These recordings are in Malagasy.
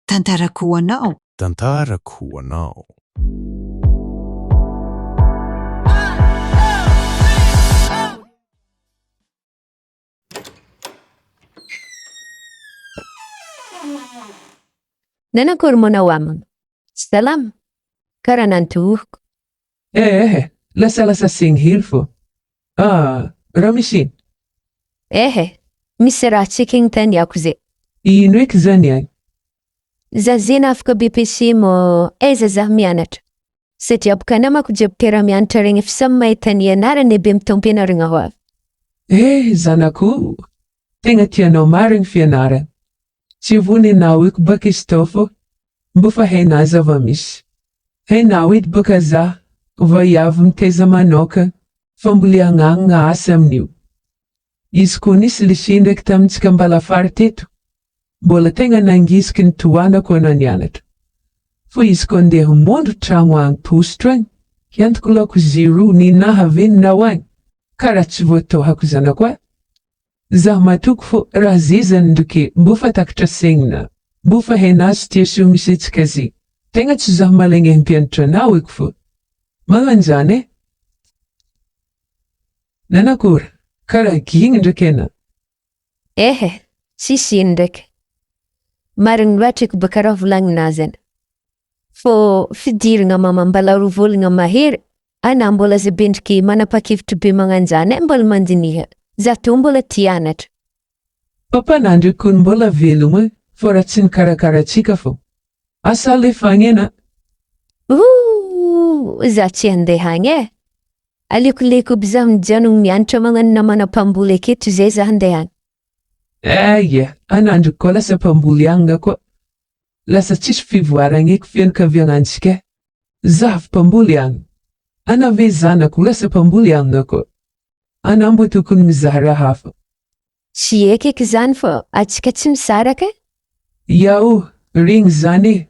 Tantarako anao. Tantarako anao. Nanakory manao amana? Salama. Karaha nantohiko. Lasa segny hely fô. Raha misy ino? Misy raha tsy kegny taniako zay. Ino eky zany any? Za zena afaka BPC mo aiza zah mianatra. Satria bokana manko jebokera mianatra regny efa samy mahita ny ianarana be mitom-pianarana ho avy. Zanako, tegna tianao marigny fianarana. Tsy vony anao eky baka izy tao fô, mbo fa hainao zava-misy. Hainao edy baka zah, vaiavy mitaiza manokana, fa mbola hagnanana asa amin'io. Izy koa nisy lycée ndraiky tamintsika mbalafary teto, mbola tegna nangiziky ny toanako anao nianatra. Fô izy koa ndeha mondro tragno agny tositra agny, hiantoko laoko zero ninaha veninao agny, karaha tsy voatohako zanako e. Zah matoko fô raha zezany ndraiky mbo fa takatra saignina, mbo fa hainao situation misy antsika zay. Tegna tsy zah malaigna himpianatra anao eky fô. Magnanjany e? Nanakory, karaha gigny ndraiky anao. Sisy ino ndraiky. Marigny loatra eky baka raha volagninao zany. Fô fidirana mama mbala rovolagna mahery, ana mbola zay bendriky manapa-kevitra be magnanjany mbola mandiniha. Za to mbola tianatra. Papanandro koa mbola velogna, fô raha tsy nikarakaratsika fô. Asa alefagny ana. Za tsy handeha agny e. Alekoleko bizaha mijanogno mianatra magnano namana mpamboly aketo zay za handeha agny. Anandro koa lasa mpamboly agny koa. Lasa tsisy fivoaragna eky fianakaviagnantsika. Zaho mpamboly agny. Ana ve zanako lasa mpamboly agny koa. Ana mbo tokony mizaha raha hafa. Tsy eky zany fô, atsika tsy misaraka? Yao, regny zany e.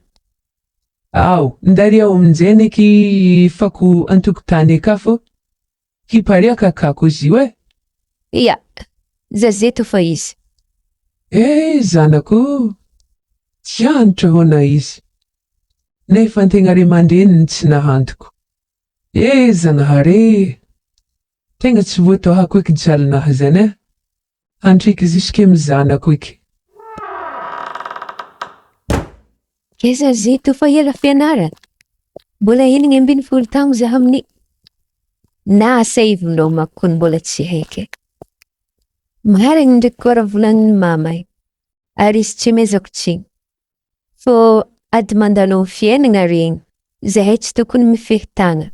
Ndary ao aminjay neky fako antokotany aka fô. Kipariaka kako izy io e? Ia, za zeto fa izy. Zanako, tianatra hona izy. Nefa tegna ray aman-dreniny tsy nahantoko. Zanahare, tegna tsy voatohako eky jalinaha zany e. Antriky ziske mizanako eky. Keza zeto fa ela fianarana. Mbola 12 taogno zaho amin'ny. Na asa ivonao manko mbola tsy haiko. Marigny ndraiky koa raha volagnin'ny mamay. Ary izy tsy mezako tsigny. Fô ady mandalo fiainana regny. Zahay tsy tokony mifehy tagna.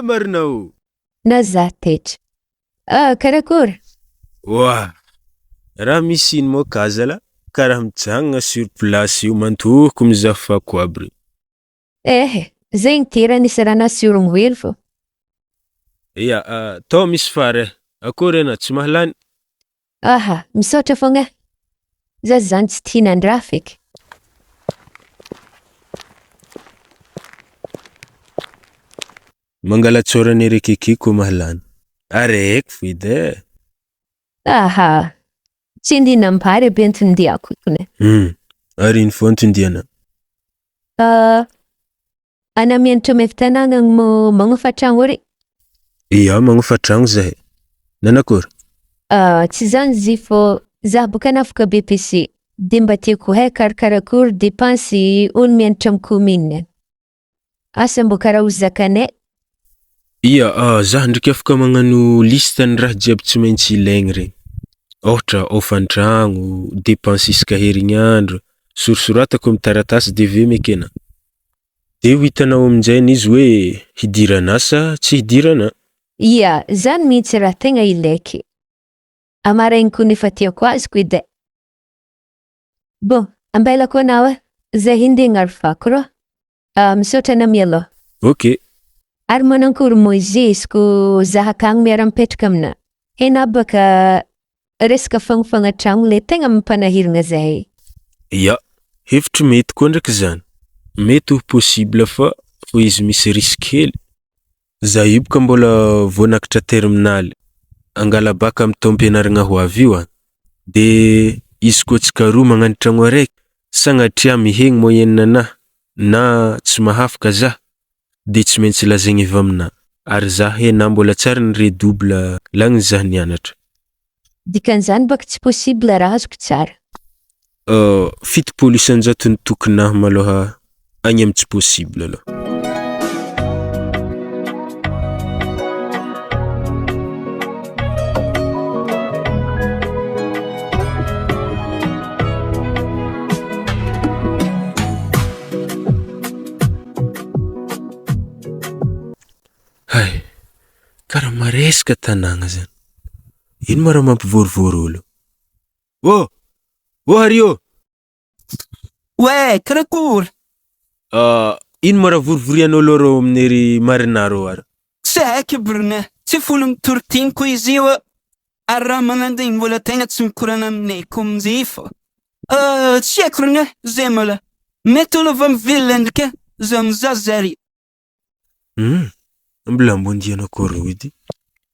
Marina o. Na za Toetra. Karakory? Raha misy ino moa kazala? Karaha mijangana sur place io mantohiko mizaha fako aby. Zegny tera nisy raha nasurogno hely fô. Tao misy fare. Akory ana tsy mahalany? Misaotra fogna. Za zany tsy tihinan-draha feky. Mangala tsorany rekekiko mahalany. Araiky fide. Tsy ndina mpare be antondiako kone. Ary ny fontondiana. Ana mianatra mevtanana mo magnofa tragno ry. Iya, magnofa tragno zahay. Nanakory? Tsy zany zy fô za boka nafaka BPC. De mba tiako hay karakarakory depansy olo mianatra amin'ny commune. Asa mbo karaha zakanay. Iya, za ndraiky afaka magnano lista ny raha jiaby tsy maintsy ilaigny regny. Ohatra ofan-tragno, depansy isaka herignandro, sorosoratako amin'ny taratasy DV mekena. De ho hitanao aminjay izy hoe hidirana sa tsy hidirana. Ia, zany mihitsy raha tegna ilaiky. Amaraigny koa nefa tiako azoko edy. Bon, ambelako anao e. Zay hindi ngarfako ro. Misaotra na mialoha. Ok. Ary manankory Moïse ko zaha akagny miara-mipetraka amina. Hainao baka resaka fagnofagnantragno le tegna mampanahirana zahay. Ia, hevitry mety koa ndraiky zany. Mety ho possible fa izy misy risque hely. Za io boka mbola vonakatra terminaly. Angala baka amin'ny taom-pianarana ho avy io. De izy koa tsika roa magnano tragno araiky, Sagnatria mihegny moyenne-nahy na tsy mahafaka zah de tsy maintsy lazaigny avy aminahy ary zah hena mbola tsara ny redouble lagny zah nianatra. Dikan'izany baka tsy possible raha azoko tsara. Fitopolo isan-jato ny tokonahy malôha agny amy tsy possible aloha. Hay, karaha maresaka tanàgna zany. Ino ma raha mampivôrovôro olo? Oh Hario! Ouais, karakory? Ino ma raha vorovorian'olo rô amin'ery Marina rô ara? Tsy haiko brona, tsy folo mitoritiniko izy io ary raha magnano igny mbola tegna tsy mikorana aminay komin'izay fô. Tsy haiko brona, zay mala. Mety olo avy am'ville ndraika, zaho mizaha zare. Mbola mbondiana koa rô edy.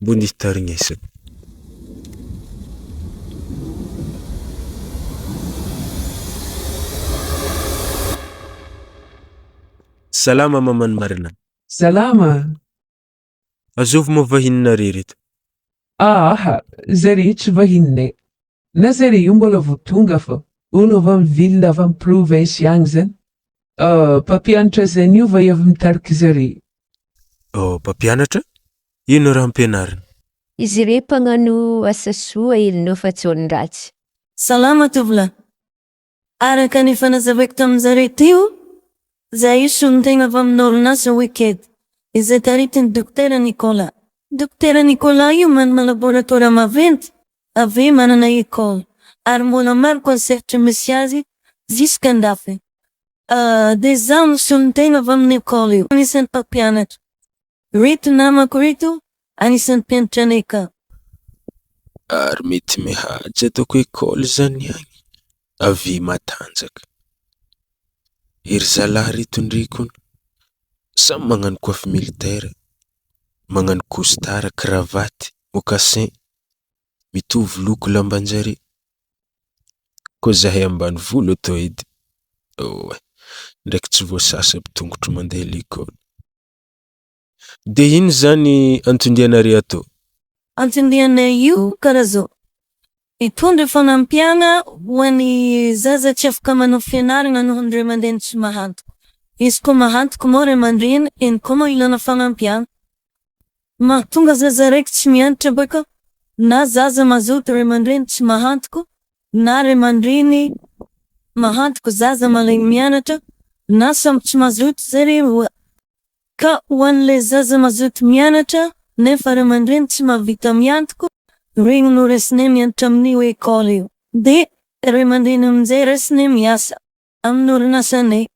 Mbondi tarignesaka. Salama maman Marina. Salama. Azovy moa vahininareo reto. Zare tsy vahininay. Na zare io mbola vao tonga fa olo avy amin'ny ville avy amin'ny province agny zany. Mpampianatra zany io va avy mitariky zare. Mpampianatra? Ino raha ampianarina? Izy re mpagnano asa soa ilonao fa tsy ôlon-dratsy. Salama tovolahy. Araka ny fanazavako tamin'zare teo, zah io sonin-tegna avy amin'ny orinasa week-end. Izay taritiny Dokotera Nicolas. Dokotera Nicolas io manana laboratoire maventy, avy manana école. Ary mbola maro concept misy azy, jusqu'à andafy. De zah no sonin-tegna avy amin'ny école io. Anisan'ny mpampianatra. Reto namako reto, anisan'ny mpianatra anay ka. Ary mety mihaja ataoko école zany agny. Avy matanjaka. Ery zalahy reto ndreko samy magnano coiffe militaire, magnano costard, cravaty, mocassin, mitovy loko lambanjare. Koa zahay ambany volo atao edy. Ndraiky tsy voasasa bitongotro mandeha l'école. De ino zany antondianare atao? Antondianay io karaha zao. Hitondra fanampiana ho an'ny zaza tsy afaka manao fianarana noho ny ray aman-dreny tsy mahantoka. Izy koa mahantoka moa ray aman-dreny, eny koa moa ilana fanampiana. Mahatonga zaza raiky tsy mianatra baka, na zaza mazoto ray aman-dreny tsy mahantoka, na ray aman-dreny mahantoka zaza malainy mianatra, na samy tsy mazoto zare roa. Ka ho an'le zaza mazoto mianatra, nefa ray aman-dreny tsy mahavita miantoka, regny no raisinay mianatra amin'io école io. De ray aman-dreny amin'izay raisinay miasa amin'ny orinasanay.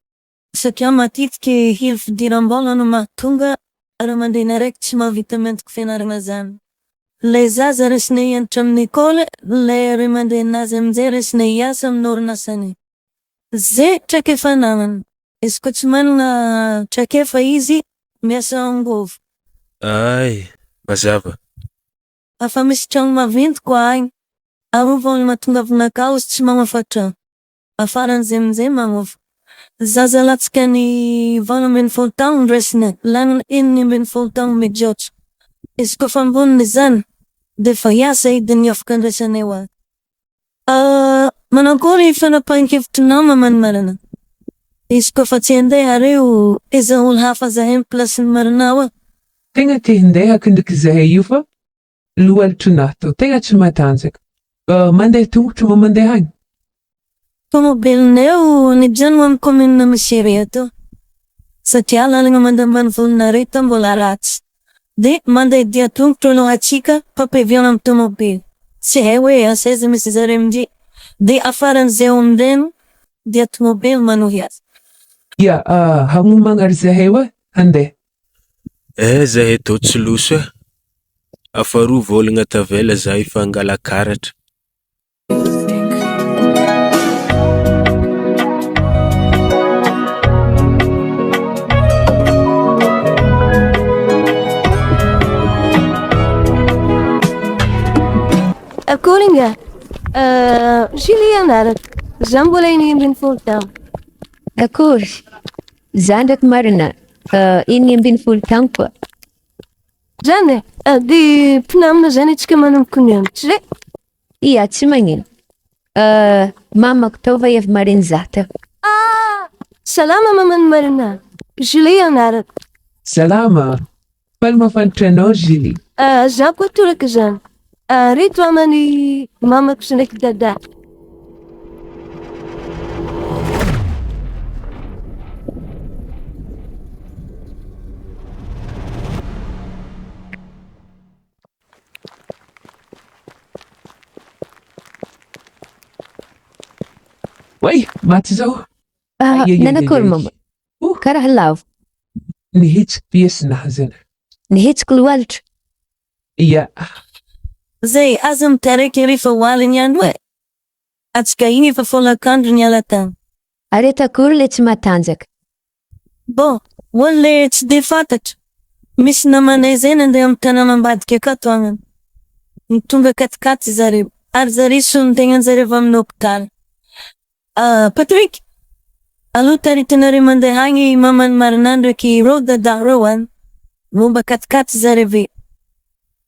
Satria matetiky hely fidiram-bola no mahatonga ray aman-dreny araiky tsy mahavita miantoka fianarana zany. Le zaza raisinay hianatra amin'ny école, le ray aman-drenazy amin'izay raisinay hiasa amin'ny orinasanay. Zay traikefa namana. Izy koa tsy manana traikefa izy, miasa angovo. Ay, mazava. Afa misy trano maventy koa agny. Arova ny mahatonga avinakao izy tsy mamafa trano. Afaran'izay amin'izay mamofa. Zaza latsaka ny 20 taogno raisinay, lagnana 9 taogno mijotra. Izy koa fa ambonin'izany, de fa hiasa ediny afaka andraisanay ho azy. Manakory fanapahan-kevitrinao maman Marina? Izy koa fa tsy handeha areo, iza olo hafa zahay amin'ny plasin'ny Marina ao. Tegna te handeha akindraiky zahay io fa lohalitronahy tao tegna tsy matanjaka. Mandeha tongotro mo mandeha agny? Tomobilinay io nijanona amin'ny commune misy ere ato. Satria lalagna mandeha ambany volinare tao mbola ratsy. De mandeha dia tongotro aloha atsika papiaviana amin'ny tomobily. Tsy hay hoe asa aiza misy zare amin'izay. De afaran'izay omindreny dia tomobily manohy azy. Ya, hagnomagna ry zahay hoe handeha. Zahay tô tsy loso e. Afaroa vôlagna tavela za efa angala karatra. Akory nga, Juliana, Za mbola inimbiny folo taogno. Akory, za ndraiky Marina, 1 ambin'ny 10 taogno koa. Zany di mpinamana zany atsika manomboka ny ambitsy re. Ia, tsy magnino. Mamako tao va avy marainy za tao. Salama mamany Marina. Julie anarako. Salama. Faly mafantatra anao, Julie. Za koa toraka zany. Reto amany mamako sy ndraiky dada. Wai, maty zao. Nanakory mama? Karaha lavo. Nihitsika piesinahy zany. Nihetsika lohalitra. Ia. Zay, aza mitaraiky rehefa hoaliny andro e. Atsika iny efa folakandro ny alatany. Areta akory le tsy matanjaka. Bon, wale tsy de fantatra. Misy namanay zay nandeha amin'ny tana mambadika akato agnany. Nitonga katikaty zareo. Ary zareo sonontegnan zareo avy amin'ny hôpitaly. Patrick, aloha taritinareo mandeha agny mamany Marina ndraiky rô dada rô any. Momba katikaty zareo ve.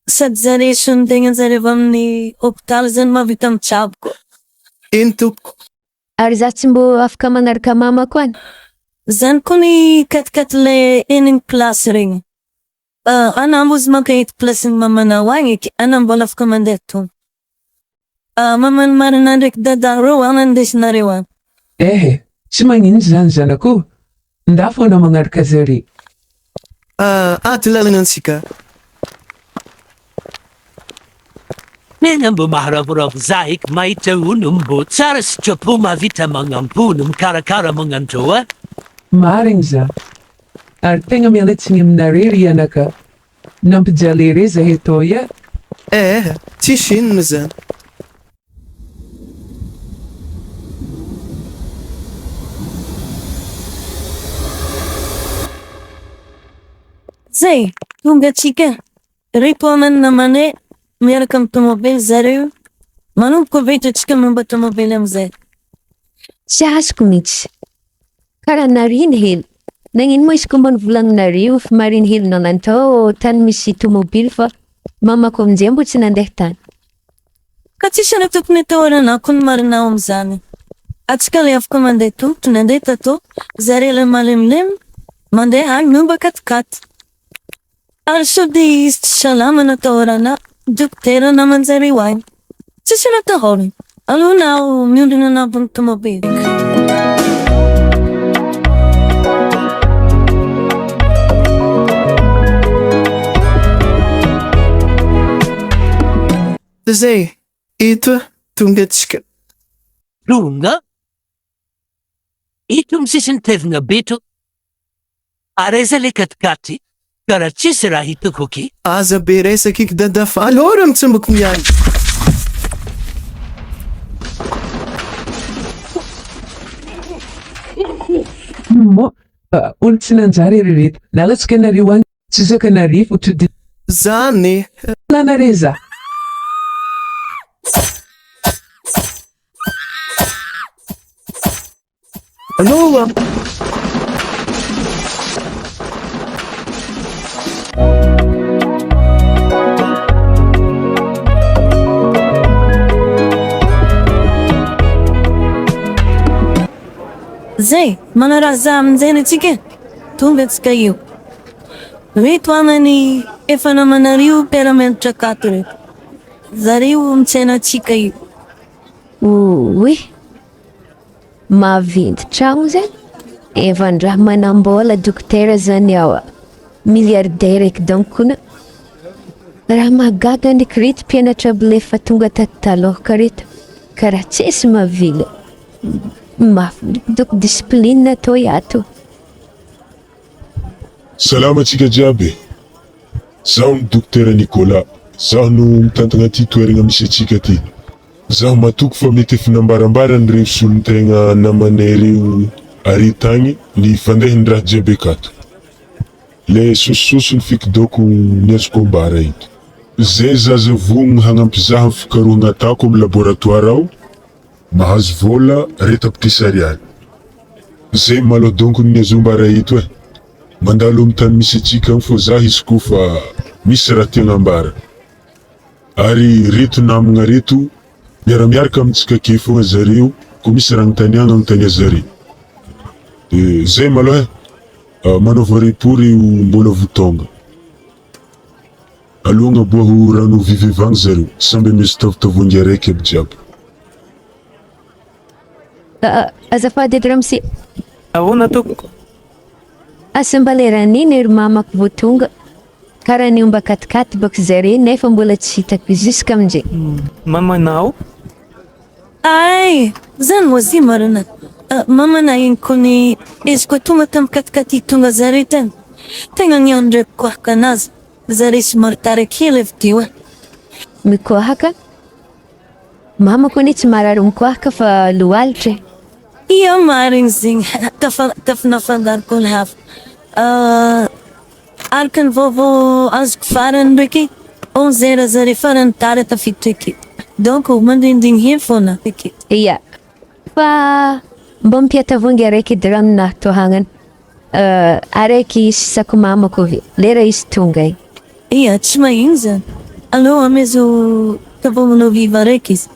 Sady zareo sonontegnan zareo avy amin'ny hôpitaly zany mavita mitsaboko. Ino tompoko? Ary za tsy mbo afaka manaraka mamako any. Zany koa ny katikaty le eniny plasy regny. Ana mozy manka eto plasin'ny mamanao agny eky. Ana mbola afaka mandeha tompo. Mamany Marina ndraiky dada rô any andesinareo any. Tsy magnino zany zanako. Nda foana magnaraka zare. Ato lalana antsika. Tena mbo maharavoravo za eky mahita olo mbo tsara sy trapo mahavita magnampono mikarakara magnandro a. Marigny za. Ary tegna mialatsiny aminareo ry anaka. Nampijaly re zahay tô ia. Tsisy inona zany. Zay, tonga atsika. Reto amany namanay miaraka amin'ny tomobily zareo. Manomboka vetra atsika momba tomobily amizay. Tsy azoko mihitsy. Karaha nariny hely. Nagnino moa izy komba nivolaninareo fa mariny hely nanany tao tany misy tomobily fa mamako aminjay mbo tsy nandeha tany. Ka tsisy na tokony atao aranako ny Marinao amizany. Atsika le afaka mandeha tongotra nandeha tato. Zareo le malemilemy mandeha agny momba katikaty. Ary so di izy tsy salama natao arana dokotera naman-jareo agny. Tsisy natahoriny. Aloha nao miondrina anabon'ny tomobily. Zay, ito tonga atsika. Tonga? Ito amin'ny sisiny tevina beto. Areza le katikaty. Karaha tsisy raha hitako aky. Aza be resaka iky dada fa alora mitsombako mialy. Olo tsy nanjary rereto. Nalatsika nareo agny. Tsy zakanareo fotry di. Zany. Lanare za. Aloha. Zay, manaraza aminjay atsika. Tonga atsika io. Reto amany efa namanareo mpiara-mianatra akato reto. Zareo mitsena atsika io. Oe. Maventy tragno zay. Efa ndraha manambola dokotera zany ao. Miliardaire eky donc kuna. Raha magaga ndraiky reto mpianatra bile fa tonga tato taloha reto. Karaha tsisy mavila. Mafy dok discipline atao iato. Salama tsika jiaby. Zaho ny dokotera Nicolas. Zaho no mitantagna ty toeragna misy atsika ty. Zaho matoky fa mety efa nambarambarany reo solon-tegna namanay reo are tagny ny fandehany raha jiaby akato. Le sososony fikidoko ny azoko ambara ito. Zay zaza vogny hagnampy zaho fikarohana atako amin'ny laboratoire ao. mahazo vola reto ampitisariany. Zay malo donko ny azombara ito mandalo amin'ny tany misy atsika agny fô za izy ko fa misy raha tiagna ambara. Ary reto namagna reto miaramiaraka amintsika ke fogna zareo ko misy raha agnontaniagna agnontania zareo. Zay malo manaova repory mbola votonga. Alogna boa ho rano vivivagny zareo, samby misy tavitavongy araiky aby jiaby. Azafady edy ramose. Ahoana tompoko? Asa mba leran'iny ery mamako vao tonga. Karaha ny omba katikaty bako zare nefa mbola tsy hitako juska aminjay. Mamanao? Ay, zany moa zy Marina. Mamana iny kony izy koa tonga tamin'ny katikaty tonga zare tany. Tegna niandreko kohaka anazy. Zare somary tara kely avy teo Mikoahaka? Mamako anie tsy marary mikoahaka fa lohalitra. Ia marigny zegny tafinafandariko ny hafa. Araka ny vaovao azoko farany ndraiky 11 heures zare farany tara tafiditra aketo. Donc mandindigny hely foana aketo. Ia. Fa mba mpiatavongy araiky edy ranona tohagnana. Araiky sisako mamako ve. Lera izy tonga iny. Ia, tsy mahino zany. Alô amezo tavoanganao viva araiky izy.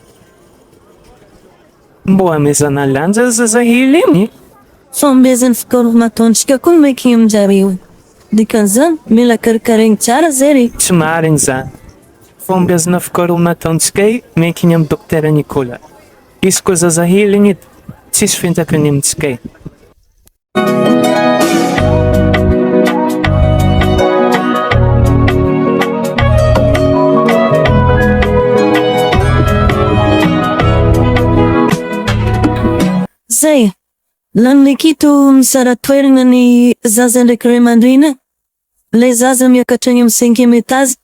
Mbo amezana lanja zazahely iny. Fambezany fikaromatontsika koa meky aminjareo. Dikan'izany mila karikaregny tsara zare. Tsy marigny zany. Fambezana fikaroma ataontsika meky iny amin'ny dokotera Nicolas. Izy koa zazahely iny tsisy fiantakany amintsika. Zay, lan'ny akito misara toerana ny zaza ndraiky ray aman-dreny. Le zaza miakatrany amin'ny 5e étage.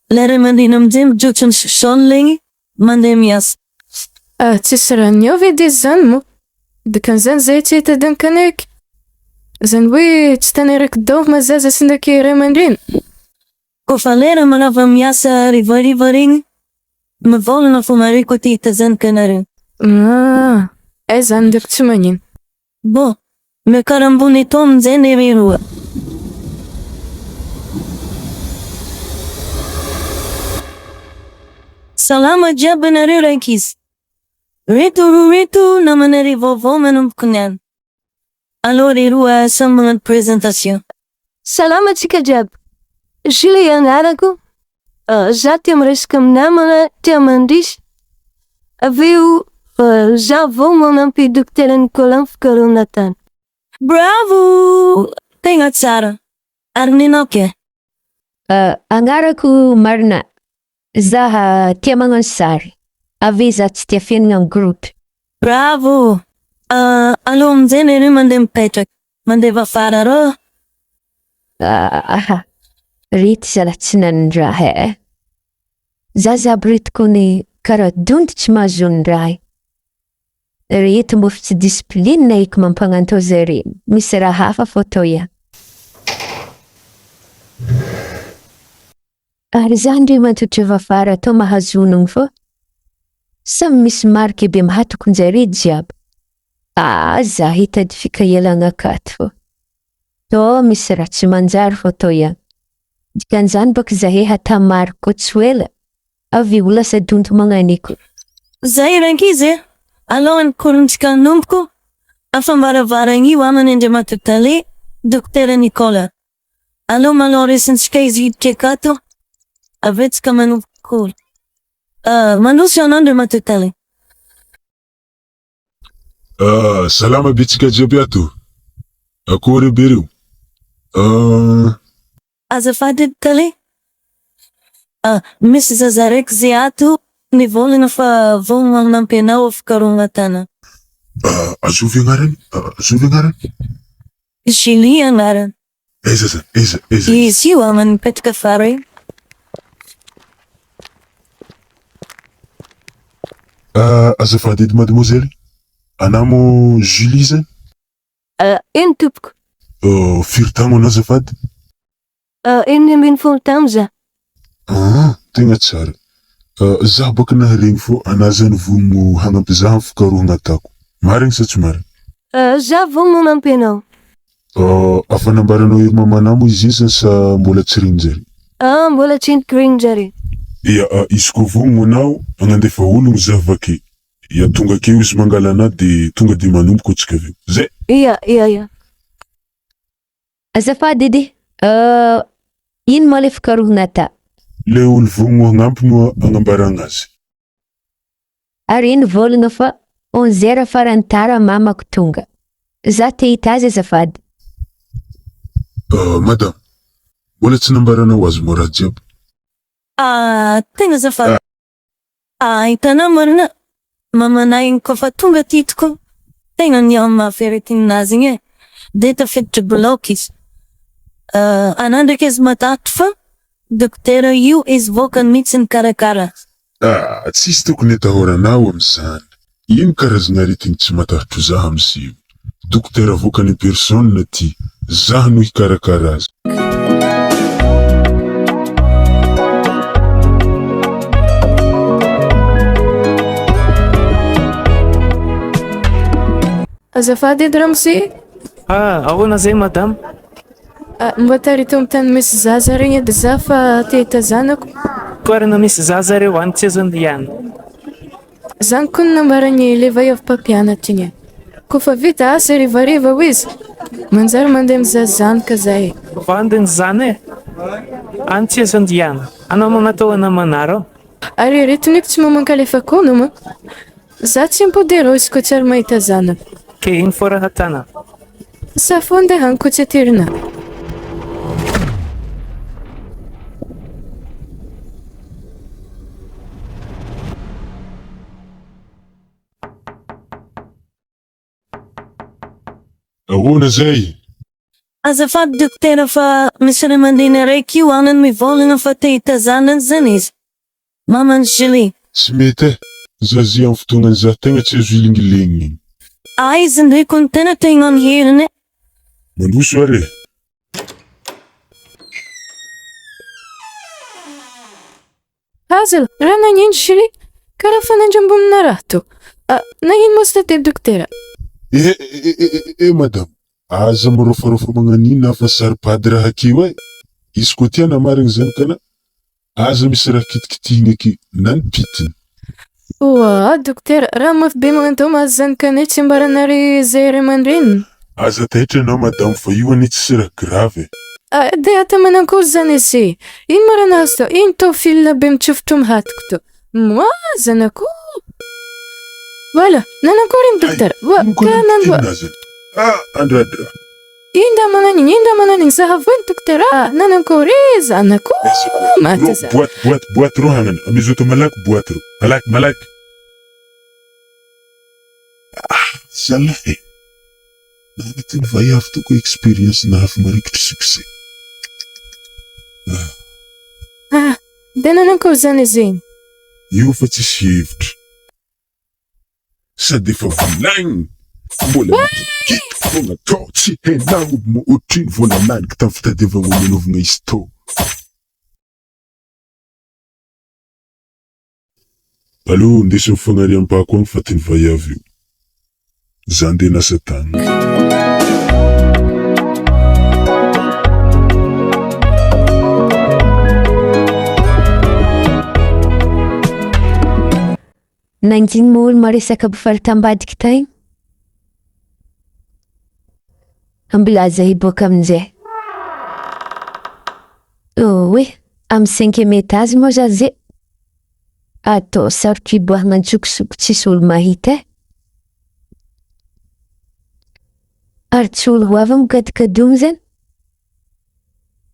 Le ray aman-dreny amin'izay mijotso ny sosony legny mandeha miasa. Tsisy raha niova edy izy zany mo. Dikan'izany zay tsy hitady kanaiky. Zany hoe tsy tany araiky dao mazaza sy ndraiky ray aman-dreny. Kofa lera manava miasa rivariva regny, mivolana fo mare koa ty hitazanaka anareo. Ay zany ndraiky tsy magnino. Bon, miakarambony eto amin'izay nere roa. Salama jiaby anareo rankizy. Reto namanare vaovao manomboky niany. Alô re roa samy magnano présentation. Salama tsika jiaby. Jules anarako. Za tia miresaka amin'ny namana, tia mandrisy. Aveo za vao manampy dokotera Nicolas amin'ny fikarohana tany. Bravo! Tegna tsara. Ary ninao ke? Agnarako Marina. Zaha tia magnano sary. Ave za tsy tia fiainana amin'ny groupe. Bravo! Alô amin'izay nere mandeha mipetraka. Mandeha vafara rô. Rety zala tsy nanindraha Za zaby rety kony karaha dondo tsy mahazondraha. Reto mbo tsy discipline na iko mampagnantao zare. Misy raha hafa fô tao ia. Ary za ndre matotra vafara tao mahazonogno fô. Samy misy marika be mahatoko njare jiaby. Za hitady fikaelagna akato fô. Tao misy raha tsy manjary fô tao ia. Dikan'izany baka zahe hatamariko tsy ela. Avy ho lasa donto magnaniko. Zay rankizy alô nikorontsika nomboko. Afambaravaragna io amany Andriamatotale, dokotera Nicolas. Alô malô resantsika izy hiditra akato. Avetsika manomboko. Mandroso anao Andriamatotale. Salama bitsika jiaby ato. Akory bereo. Azafady tale. Misy zaza raiky zay ato nivolagna fa vao magnampy anao fikarohana tana. Azovy agnarany? Azovy agnarany? Julie agnarany. Eza. Izy io amany mipetraka afara io. Azafady edy mademoiselle. Anamo Julie zany? Eny tompoko. Firy taogno anao azafady? 21 taogno za. Tegna tsara. Zaho baka naharegny fô anazany vono hagnampy zaho amin'ny fikarohana ataoko. Marigny sa tsy marigny? Za vao manampy anao. Afanambaranao ery mamanao mo izy izy sa mbola tsy regny jare? Mbola tsy regny jare. Ia, izy koa vogno anao agnandefa ologno zaho vake. Ia, tonga akeo izy mangala anahy de tonga de manomboko antsika aveo. Zay. Ia. Azafady edy. Ino ma le fikarohana ata? Le olo vogno hagnampy no agnambarana azy. Ary ino volagna fa 11h farany tara mamako tonga. Za te hita azy azafady. Madame, mbola tsy nambaranao azy mo raha jiaby? Tegna azafady. Hitanao Marina, mamanay igny kofa tonga titiko, tegna niaho maferetinazy igny e. De tafiditra block izy. Anao ndraiky izy matahatra fa dokotera io izy vokany mihitsy nikarakara. Tsisy tokony atahoranao am'izany. Ino karazana aretigny tsy matahotro zaho am'zio? Dokotera vokany in personne ty, zaho no hikarakara azy. Azafady edy ramose. Ahoana zay madame? Mba tarito amin'ny tany misy zaza regny edy za fa te hita zanako. Toerana misy zaza reo any tsy azon'ny ihany. Zanako ny nambarany le vaiavy mpampianatra igny. Kofa vita asa rivariva ho izy, manjary mandeha mizaha zanaka zahay. Vandiny zany e? Any tsy azon'ny ihany. Anao manatao namanaro? Ary retoniko tsy mamankalefa kono ma. Za tsy impodero izy ko tsy ary mahita zanako. Ke ino fô raha tana? Safo andehany ko tsy atirina. Ahoana zay? Azafady dokotera fa misy ray aman-dreny araiky io anany mivolagna fa te hita zanany zany izy. Mamany Julie. Tsy mety e. Zazy amin'ny fotoanany zaho tegna tsy azo ilingilenigny igny. Izy ndreko ny tena te hignano heriny e. Mandroso are. Hazal, raha nagnino Julie? Karaha fanandram-bomina raha to. Nagnino moa sy te dokotera? Madame. Aza marofarofa magnanina fa saripady raha akeo e. Izy koa tia namarigny zany kana. Aza misy raha kitikitihigny ake. Nanipitiny. Dokotera, raha mafy be magnantao mahazo zanakane tsy ambaranary zay ray aman-dreniny. Aza taitra anao madame fa io anie tsy raha grave. De ata manankory zany izy. Ino marana azy to? Ino to filina be mitsofotro mihatiko to? Zanako. Voilà, nanankory iny dokotera. Andradra. Inda mananiny zaha voiny dokotera. Nanankory zanako. Maty za. Boaty ro hagnana. Amizoto malaky boaty ro. Malaky. Zalahy. Nagnatiny vaiavy toko experience na hafa marikitry succès. De nanankory zany izy iny? Io fa tsisy hevitra. Sady efa volagny. Mbola mikikiko fô natao tsy hainao mo ohatriny vola laniky tamin'ny fitadiavagna nanovagna izy tô. Allô, ndesy mifagnariam-pako agny fatiny vaiavy io. Za ndeha nasa tany. Nanjiny mo olo maresaka mpifaritambadiky tagny? Ambilaza hiboaka amin'izay. Amin'ny 5e étage moa za zay. Atao sarotro hiboahana antsokosoko tsisy olo mahita e. Ary tsy olo ho avy mikadikadony zany.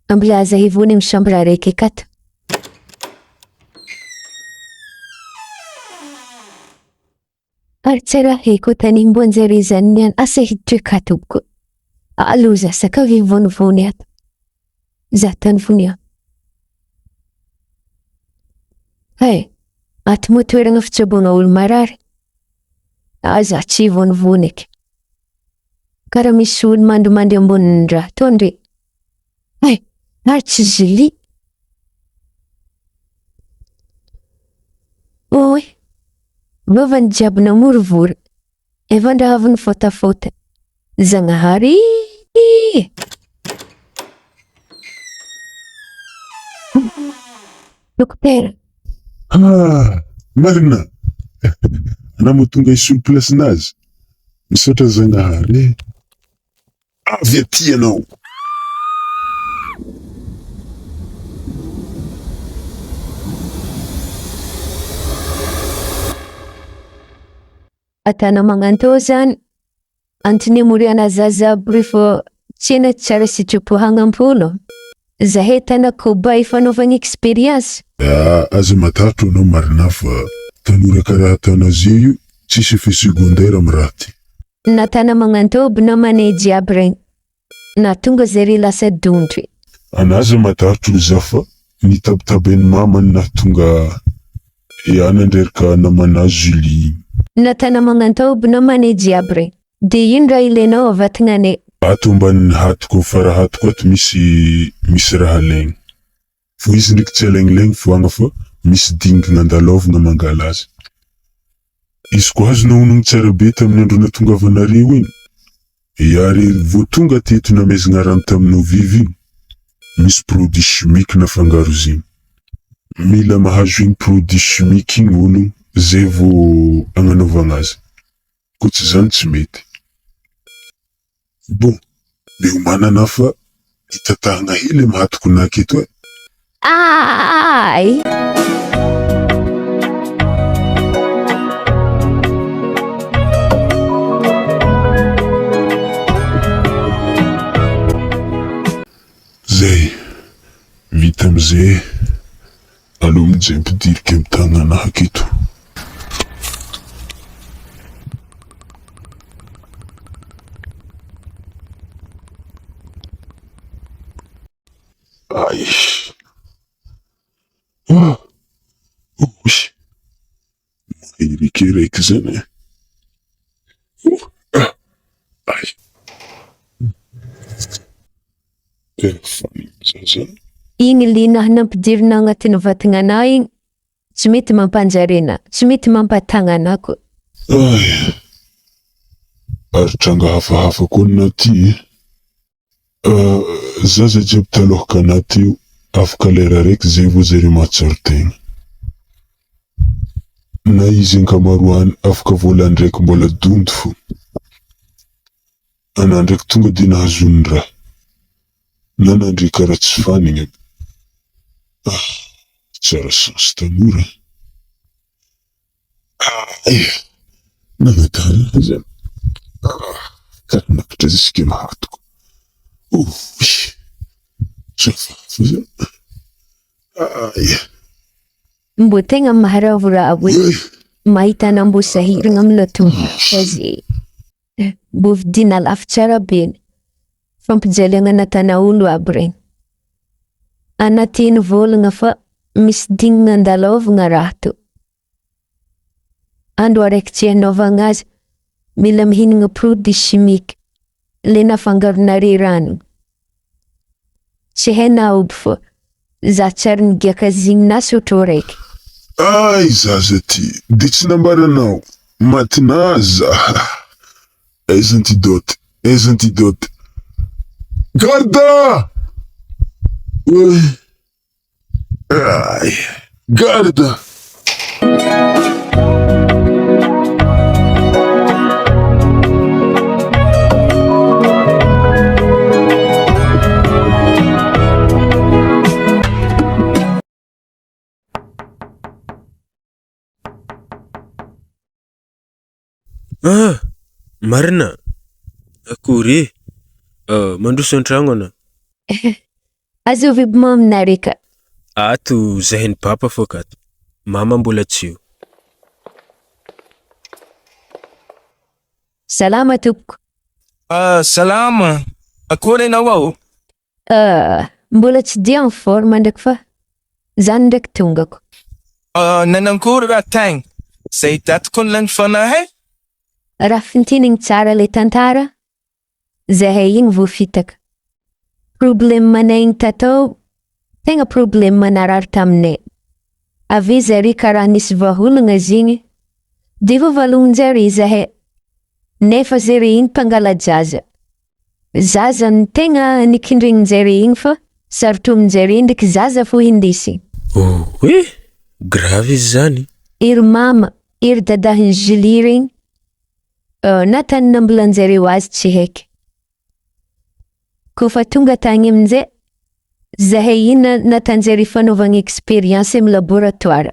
Ambilaza hivony amin'ny chambre araiky akato. Ary tsara haiko tany mboanjare zany niany asa hiditra akato koa. Aloza saka vivonivony ato. Za tany vonia. Ato moa toerana fitsaboana olo marary. Za tsy hivonivony eky. Karaha misy olo mandomando amboniny raha tondre. Ary tsy Julie. Oi, vavany jiaby namorovory. Efa ndahaviny fotafota. Zagnahary. Dokotera. Marina. Anamo tonga isolo plasinazy. Misaotra Zagnahary. Avy aty anao. Atana magnantô zany. Antony moriana zaza brifo tsena tsara sitrapo hagnampolo. Zahay tana kobay fanaovana experience. Aza matatro anao Marina fa tanora karaha ataonao io tsisy effet secondaire amin'ny raha ty. Na tana magnantô bina mane jiaby regny. Na tonga zare lasa dontry. Anaza matatro za fa nitabitaben'ny mamany na tonga anandreraka namana Julie. Na tana magnantô bina mane jiaby regny. De ino raha ilainao avatagnane. Ato ambany hatiko fara hatiko ato misy raha laigny. Fo izy ndraiky tsy alaignilaigny foagna fa misy dingana andalovagna mangala azy. Izy ko azonao honogno tsara be tamin'ny andro natongavanareo iny. Ary vao tonga teto namezagna rano taminao vivy iny. Misy produit chimique nafangaro ziny. Mila mahazo iny produit chimique iny olo zay vao agnanovagna azy. Ko tsy zany tsy mety. Bon, le manana fa itatahagna hely mahatiko naketo e. Ai! Zay, vita amizay, aloha mijay mpidirika amy tagnana aketo. Ai. Mahirikeraiky zany e. Ai. Zany. Igny lina nampidirina agnatin'ny vatagnanà igny. Tsy mety mampanjarena, tsy mety mampatagnana koa. Ai. Ary tranga hafahafa koa naty e. Zaza jiaby talohaka anaty io, afaka lera raiky zay vao zare mahatsaro tegna. Na izy ankamaroany afaka volany raiky mbola donto fo. Ana ndraiky tonga de nahazony raha. Na nandre karaha tsy fanigna. Tsara chance tanora. Nagnatara zany. Karaha nakatra zisika mahatiko. Safafa zany. Mbo tegna maharavoravo e. Mahita nambo sahiragna amin'ny latomboka zay. Mbo vidiana lafo tsara be. Fampijaliagna anatana olo aby regny. Anatiny volagna fa misy dinigna andalovagna raha to. Andro araiky tsy hanaovagna azy, mila mihinagna produit chimique. Le nafangaronare rano. Tsy haina oby fo. Za tsara nigiaka zingnasy otrô raiky. Ai, zaza ty, de tsy nambaranao. Matinaza. Aiza antidote, aiza antidote. Garda! Ai, garda! Marina. Akory? Mandroso an-tragno ana. Azo viby maminare ka. Ato zahay ny papa fô kato. Mama mbola tsy eo. Salama tompoko. Salama. Akory ianao ao? Mbola tsy dia en forme ndraiky fa zany ndraiky tongako. Nanankory raha tagny? Zay tatiko ny lany fanahy? Raha fintinigny tsara le tantara, zahay igny voafitaka. Problème manay igny tatao, tegna problème manarary taminay. Ave zary karaha nisy vaholagna zigny, de vovalognin-jary zahay. Nefa zary igny mpangala jaza. Zaza ny tegna nikindregnin-jary igny fa sarotro amin-jary ndraiky zaza fo hindesy. Grave izy zany. Ery mama, ery dadahin'ny Julie regny, natany nambolan-jareo azy tsy haiky. Kofa tonga tagny amin'izay, zahay ina natan-jary fanaovana expérience amin'ny laboratoara.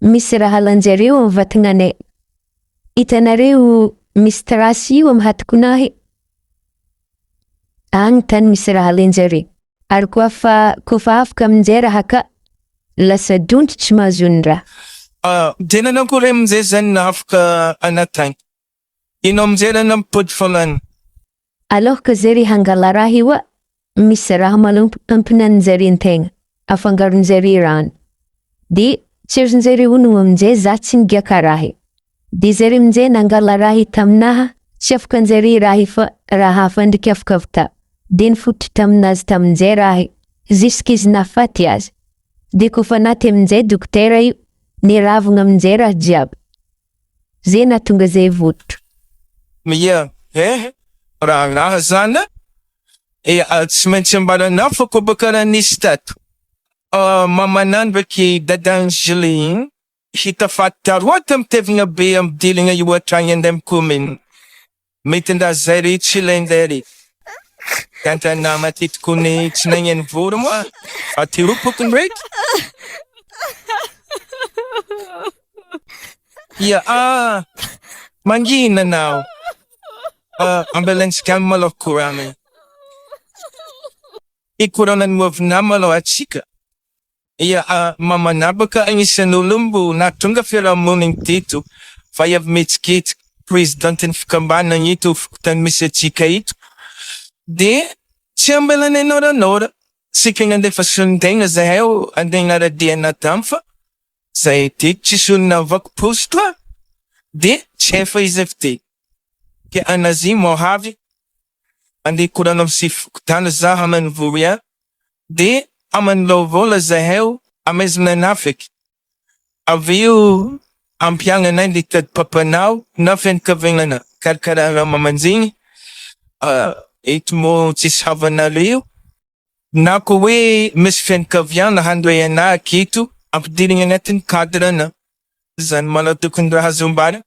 Misy raha halan-jareo amin'ny vatagnanay. Hitanareo misy trasy io amin'ny hatokonahy. Agny tany misy raha halan-jare. Ary kofa afaka amin'izay raha ka, lasa dontry tsy mahazo ny raha. Tena nankory amin'izay zany na afaka anatagny. Ino amin'izay raha nampody folany? Alors que zary hangala raha io misy raha mampinanin-jare an-tegna, afangaron-jare rano. De tserin'jare honogno amin'izay za tsy nigaka raha. De zare amin'izay nangala raha taminaha, tsy afaka an-jare raha fa raha hafa ndraiky afaka avita. De nifotry taminazy tamin'izay raha, jusqu'izy nahafaty azy. De kofa naty amin'izay dokotera io, niravagna amin'izay raha jiaby. Zay nahatonga zay votro. Raha zana? Tsy maintsy ambaranao fa koa bakara nisy tato. Mamanao ndraiky dadan'i Julie igny, hitafaty taroa tamitevigna be amin'ny dilagna io atragny andeha amin'ny commune. Mety nda zay re tsy ilain'izay re. Tantanà matetiky ny tsy nagneno vory moa, aty ropoko ndraiky. Mangina anao. Ambulance calme aloha koragna. I koranan'ny movinà malao atsika. Mamanà baka agnisan'olo mbo nahatonga fiarahamonigny teto fa avy mihetsiketsiky présidentin'ny fikambanana ito fokontany misy atsika ito. De tsy ambelany noranora. Sika nandefa sonontegna zahay andeha nara-DNA tamy fa zahay teto tsy sonona avako poste de tsy efa izy avy ke anazy mohavy andeha korana amin'ny fokontany za hamany voria de amany lovola zahay amezana nafiky. Avy eo ampiagnanay le tady papanao na fianakaviagnana karakaraha mamanjigny. Eto mo tsisy havanareo na koa hoe misy fianakaviana handray anah aketo ampidirigna agnatin'ny cadre-na. Zany malao tokony raha azo ambara.